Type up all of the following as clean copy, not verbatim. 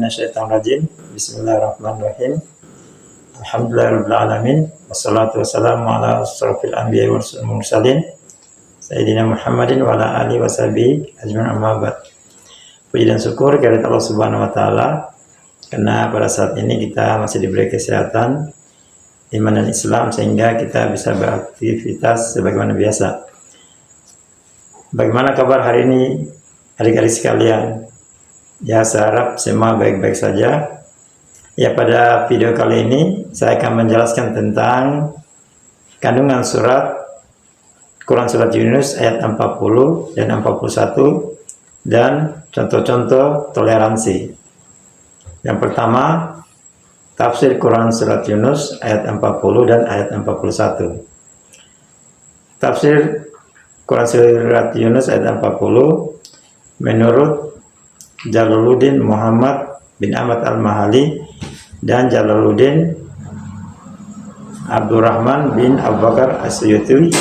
minasyaitonirrajim. Bismillahirrahmanirrahim. Alhamdulillahirrahmanirrahim. Wassalatu wassalamu ala asrofil anbiya wal mursalin Sayyidina Muhammadin wa ala alihi wa sahbihi ajma'in, amma ba'd. Puji dan syukur kepada Allah Subhanahu wa taala karena pada saat ini kita masih diberi kesehatan, iman dan Islam sehingga kita bisa beraktivitas sebagaimana biasa. Bagaimana kabar hari ini adik-adik sekalian? Ya, saya harap semua baik-baik saja. Ya, pada video kali ini saya akan menjelaskan tentang kandungan Quran Surat Yunus ayat 40 dan 41 dan contoh-contoh toleransi. Yang pertama, tafsir Quran Surat Yunus ayat 40 dan ayat 41. Tafsir Quran Surat Yunus ayat 40 menurut Jalaluddin Muhammad bin Ahmad Al-Mahali dan Jalaluddin Abdurrahman bin Abu Bakar As-Suyuti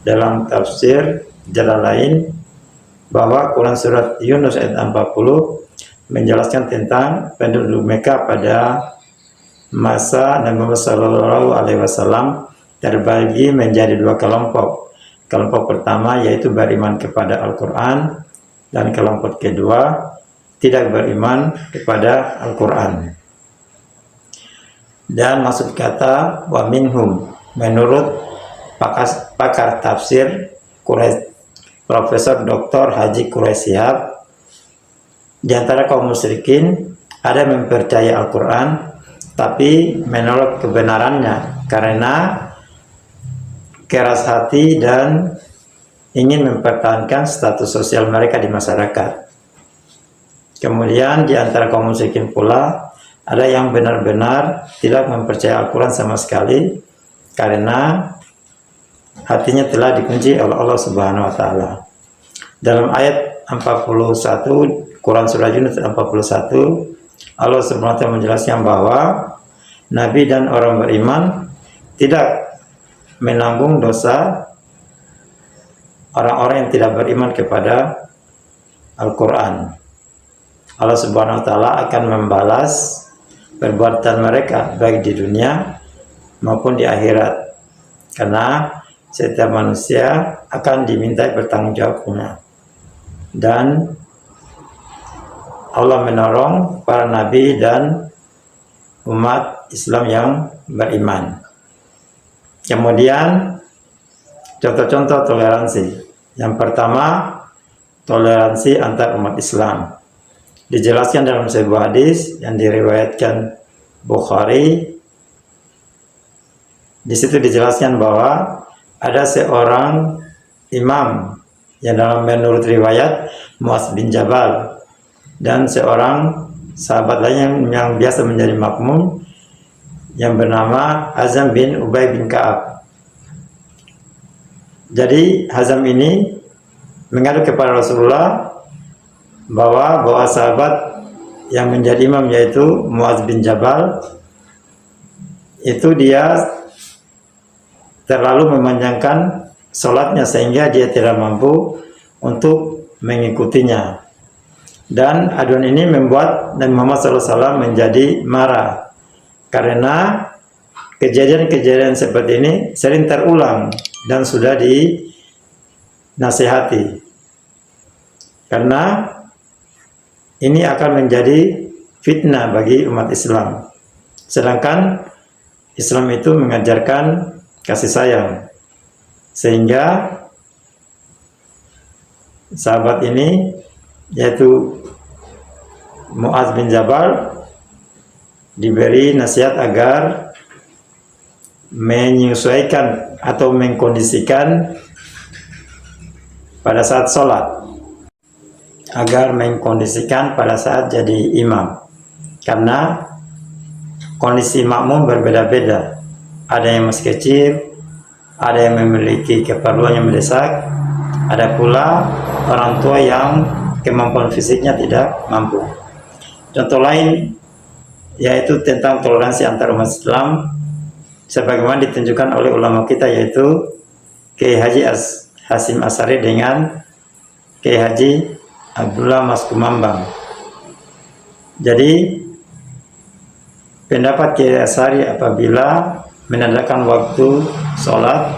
dalam tafsir Jalalain bahwa Quran Surat Yunus ayat 40 menjelaskan tentang penduduk Mekah pada masa Nabi Muhammad SAW terbagi menjadi dua kelompok. Kelompok pertama yaitu beriman kepada Al-Quran, dan kelompok kedua tidak beriman kepada Al-Quran. Dan maksud kata wa minhum menurut pakar tafsir Profesor Dr. Haji Quraisy Shihab, di antara kaum musyrikin ada yang mempercayai Al-Quran tapi menolak kebenarannya karena keras hati dan ingin mempertahankan status sosial mereka di masyarakat. Kemudian di antara kaum musyrikin pula ada yang benar-benar tidak mempercayai Al-Quran sama sekali karena hatinya telah dikunci oleh Allah Subhanahu wa taala. Dalam ayat 41 Quran Surah Yunus 41, Allah Subhanahu wa taala menjelaskan bahwa Nabi dan orang beriman tidak menanggung dosa orang-orang yang tidak beriman kepada Al-Quran. Allah Subhanahu wa taala akan membalas perbuatan mereka baik di dunia maupun di akhirat, karena setiap manusia akan dimintai bertanggungjawabnya. Dan Allah menolong para nabi dan umat Islam yang beriman. Kemudian contoh-contoh toleransi. Yang pertama, toleransi antar umat Islam. Dijelaskan dalam sebuah hadis yang diriwayatkan Bukhari. Di situ dijelaskan bahwa ada seorang imam yang dalam menurut riwayat Muaz bin Jabal dan seorang sahabat lain yang biasa menjadi makmum yang bernama Hazam bin Ubay bin Ka'ab. Jadi Hazam ini mengadu kepada Rasulullah bahwa sahabat yang menjadi imam yaitu Muaz bin Jabal itu dia terlalu memanjangkan sholatnya sehingga dia tidak mampu untuk mengikutinya. Dan aduan ini membuat Nabi Muhammad SAW menjadi marah karena kejadian-kejadian seperti ini sering terulang dan sudah dinasihati, karena ini akan menjadi fitnah bagi umat Islam. Sedangkan Islam itu mengajarkan kasih sayang, sehingga sahabat ini yaitu Muaz bin Jabal diberi nasihat agar menyesuaikan atau mengkondisikan pada saat sholat, agar mengkondisikan pada saat jadi imam, karena kondisi makmum berbeda-beda. Ada yang masih kecil, ada yang memiliki keperluan yang mendesak, ada pula orang tua yang kemampuan fisiknya tidak mampu. Contoh lain yaitu tentang toleransi antar umat Islam sebagaimana ditunjukkan oleh ulama kita, yaitu Kiai Haji Hasim Asari dengan Kiai Haji Abdullah Mas Kumambang. Jadi pendapat Kiai Asy'ari apabila menandakan waktu sholat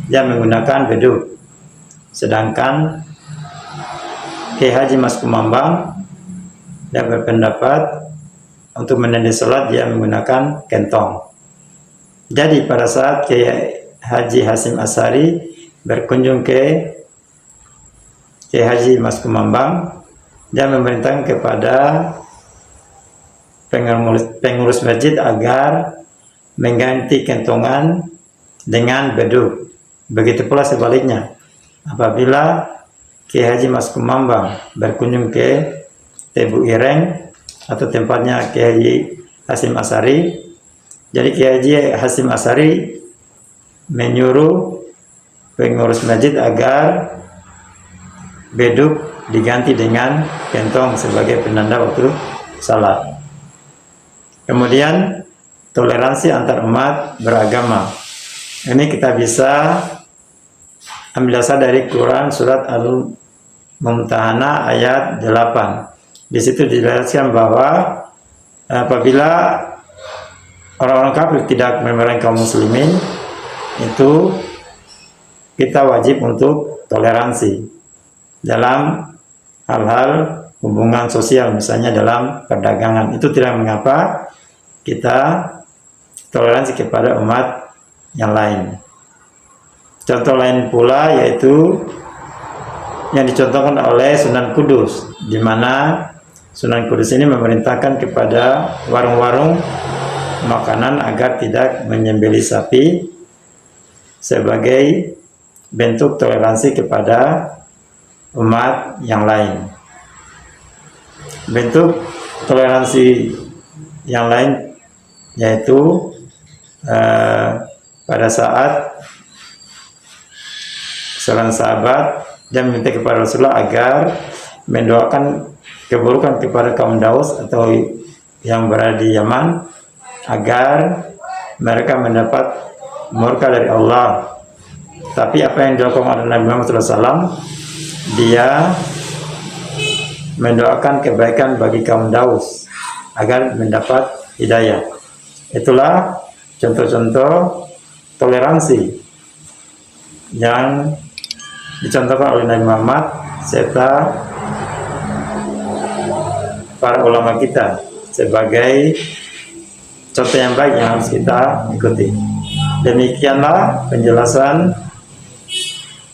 dia menggunakan beduk, sedangkan Kiai Haji Mas Kumambang dia berpendapat untuk menandai sholat dia menggunakan kentong. Jadi pada saat Kiai Haji Hasyim Asy'ari berkunjung ke Kiai Haji Mas Kumambang, dia memerintahkan kepada pengurus masjid agar mengganti kentongan dengan beduk. Begitu pula sebaliknya, apabila Kiai Haji Mas Kumambang berkunjung ke Tebu Ireng atau tempatnya Kiai Haji Hasyim Asy'ari, jadi Kiai Haji Hasyim Asy'ari menyuruh pengurus masjid agar beduk diganti dengan kentong sebagai penanda waktu salat. Kemudian toleransi antar umat beragama. Ini kita bisa ambil dasar dari Quran surat Al-Mumtahanah ayat 8. Di situ dijelaskan bahwa apabila orang-orang kafir tidak memerangi kaum muslimin, itu kita wajib untuk toleransi dalam hal-hal hubungan sosial, misalnya dalam perdagangan. Itu tidak mengapa kita toleransi kepada umat yang lain. Contoh lain pula yaitu yang dicontohkan oleh Sunan Kudus, di mana Sunan Kudus ini memerintahkan kepada warung-warung makanan agar tidak menyembelih sapi sebagai bentuk toleransi kepada umat yang lain. Bentuk toleransi yang lain yaitu pada saat seorang sahabat dia meminta kepada Rasulullah agar mendoakan keburukan kepada kaum Daus atau yang berada di Yaman agar mereka mendapat murka dari Allah. Tapi apa yang dilakukan oleh Nabi Muhammad SAW, dia mendoakan kebaikan bagi kaum Daus agar mendapat hidayah. Itulah contoh-contoh toleransi yang dicontohkan oleh Nabi Muhammad serta para ulama kita sebagai contoh yang baik yang harus kita ikuti. Demikianlah penjelasan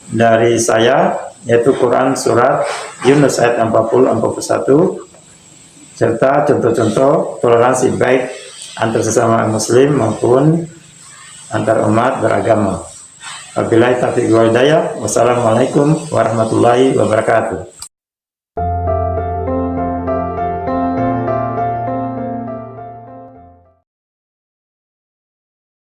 dari saya, yaitu Quran surat Yunus ayat 40-41 serta contoh-contoh toleransi baik antar sesama muslim maupun antar umat beragama. Wabillahi taufiq wal hidayah. Wassalamualaikum warahmatullahi wabarakatuh.